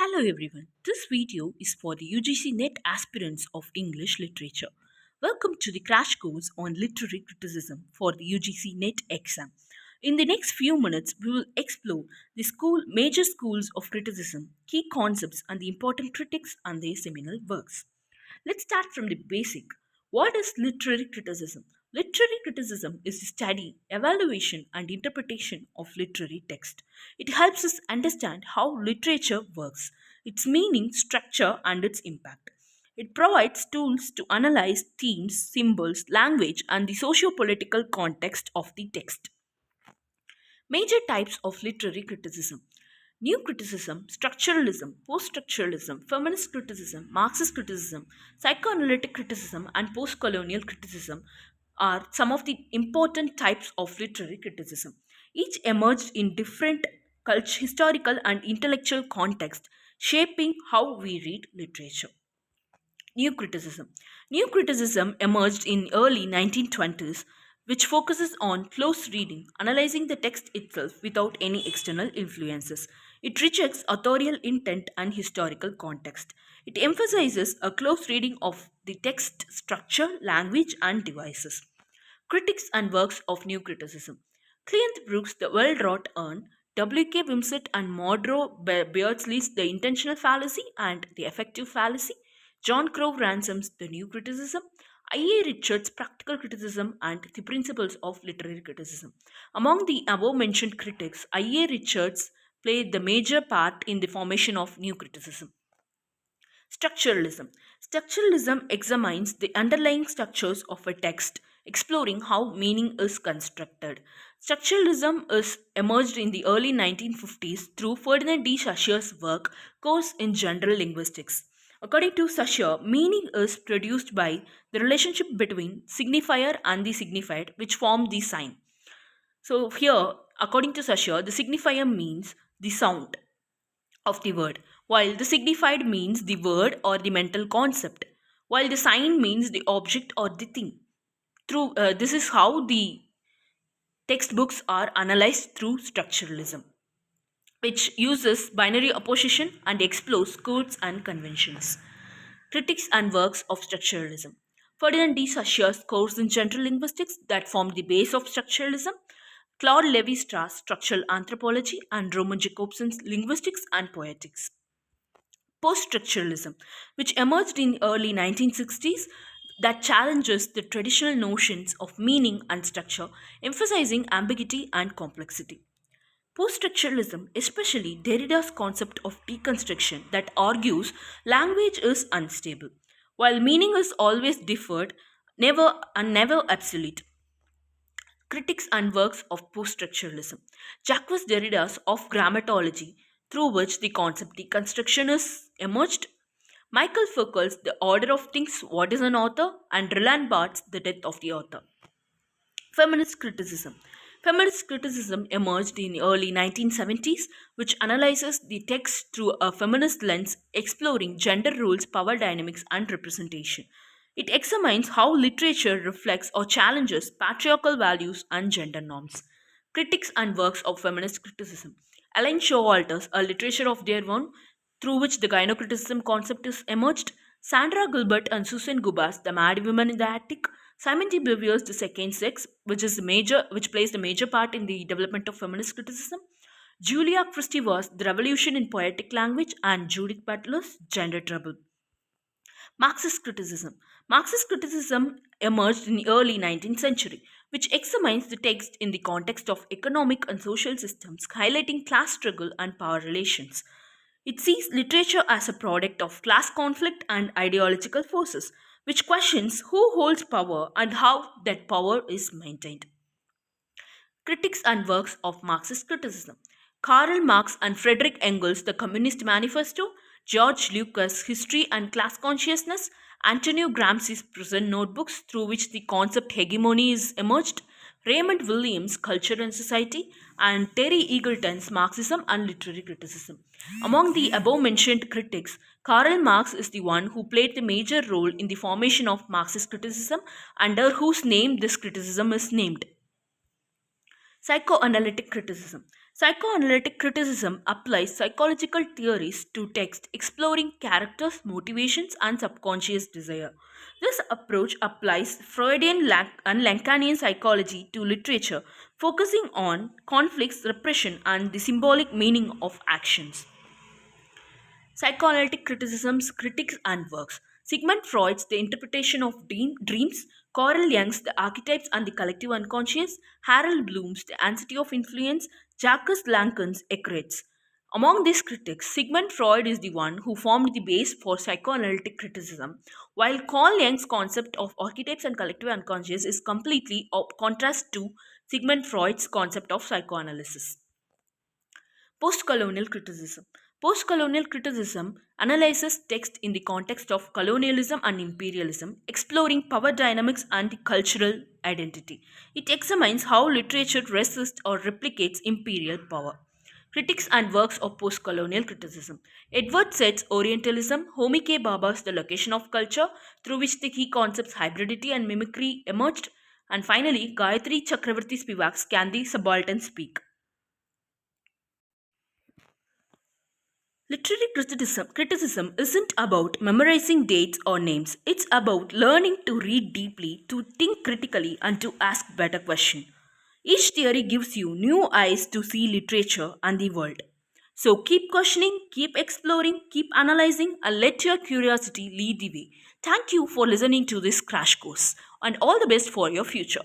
Hello everyone. This video is for the UGC NET aspirants of English literature. Welcome to the crash course on literary criticism for the UGC NET exam. In the next few minutes, we will explore the major schools of criticism, key concepts, and the important critics and their seminal works. Let's start from the basic. What is literary criticism? Literary criticism is the study, evaluation, and interpretation of literary text. It helps us understand how literature works, its meaning, structure, and its impact. It provides tools to analyze themes, symbols, language, and the socio political context of the text. Major types of literary criticism: New criticism, structuralism, post structuralism, feminist criticism, Marxist criticism, psychoanalytic criticism, and post colonial criticism are some of the important types of literary criticism. Each emerged in different historical, and intellectual context, shaping how we read literature. New criticism. New criticism emerged in early 1920s, which focuses on close reading, analyzing the text itself without any external influences. It rejects authorial intent and historical context. It emphasizes a close reading of the text structure, language, and devices. Critics and works of new criticism. Cleanth Brooks, The Well-Wrought Urn, W.K. Wimsett and Modrow Beardsley's The Intentional Fallacy and The Effective Fallacy, John Crowe Ransom's The New Criticism, I.A. Richards' Practical Criticism and The Principles of Literary Criticism. Among the above mentioned critics, I.A. Richards played the major part in the formation of new criticism. Structuralism. Structuralism examines the underlying structures of a text, exploring how meaning is constructed. Structuralism is emerged in the early 1950s through Ferdinand de Saussure's work, Course in General Linguistics. According to Saussure, meaning is produced by the relationship between signifier and the signified, which form the sign. So here, according to Saussure, the signifier means the sound of the word, while the signified means the word or the mental concept, while the sign means the object or the thing. Through this is how the textbooks are analyzed through structuralism, which uses binary opposition and explores codes and conventions. Critics and works of structuralism. Ferdinand de Saussure's Course in General Linguistics that formed the base of structuralism, Claude Levi-Strauss' Structural Anthropology, and Roman Jacobson's Linguistics and Poetics. Post-structuralism, which emerged in early 1960s, that challenges the traditional notions of meaning and structure, emphasizing ambiguity and complexity. Post-structuralism, especially Derrida's concept of deconstruction that argues language is unstable, while meaning is always deferred, never absolute. Critics and works of post-structuralism. Jacques Derrida's of grammatology, through which the concept deconstruction is emerged. Michael Foucault's The Order of Things, What is an Author? And Roland Barthes' The Death of the Author. Feminist criticism. Feminist criticism emerged in the early 1970s, which analyzes the text through a feminist lens, exploring gender roles, power dynamics, and representation. It examines how literature reflects or challenges patriarchal values and gender norms. Critics and works of feminist criticism. Elaine Showalter's A Literature of Their Own, through which the gynocriticism concept is emerged. Sandra Gilbert and Susan Gubas, The Mad Women in the Attic. Simon de Beauvoir's The Second Sex, which plays the major part in the development of feminist criticism. Julia Kristeva's The Revolution in Poetic Language, and Judith Butler's Gender Trouble. Marxist criticism. Marxist criticism emerged in the early 19th century, which examines the text in the context of economic and social systems, highlighting class struggle and power relations. It sees literature as a product of class conflict and ideological forces, which questions who holds power and how that power is maintained. Critics and works of Marxist criticism. Karl Marx and Friedrich Engels' The Communist Manifesto, George Lucas' History and Class Consciousness, Antonio Gramsci's Prison Notebooks, through which the concept hegemony is emerged, Raymond Williams' Culture and Society, and Terry Eagleton's Marxism and Literary Criticism. Among the above mentioned critics, Karl Marx is the one who played the major role in the formation of Marxist criticism, under whose name this criticism is named. Psychoanalytic criticism. Psychoanalytic criticism applies psychological theories to text, exploring characters, motivations, and subconscious desire. This approach applies Freudian and Lacanian psychology to literature, focusing on conflicts, repression, and the symbolic meaning of actions. Psychoanalytic criticisms, critics, and works. Sigmund Freud's The Interpretation of Dreams, Carl Jung's The Archetypes and the Collective Unconscious, Harold Bloom's The Anxiety of Influence, Jacques Lacan's Ecrets. Among these critics, Sigmund Freud is the one who formed the base for psychoanalytic criticism, while Carl Jung's concept of archetypes and collective unconscious is completely contrast to Sigmund Freud's concept of psychoanalysis. Postcolonial criticism. Postcolonial criticism analyzes text in the context of colonialism and imperialism, exploring power dynamics and the cultural identity. It examines how literature resists or replicates imperial power. Critics and works of postcolonial criticism. Edward Said's Orientalism, Homi K. Bhabha's The Location of Culture, through which the key concepts hybridity and mimicry emerged. And finally, Gayatri Chakravarti Spivak's Can the Subaltern Speak? Criticism isn't about memorizing dates or names. It's about learning to read deeply, to think critically, and to ask better questions. Each theory gives you new eyes to see literature and the world. So keep questioning, keep exploring, keep analyzing, and let your curiosity lead the way. Thank you for listening to this crash course, and all the best for your future.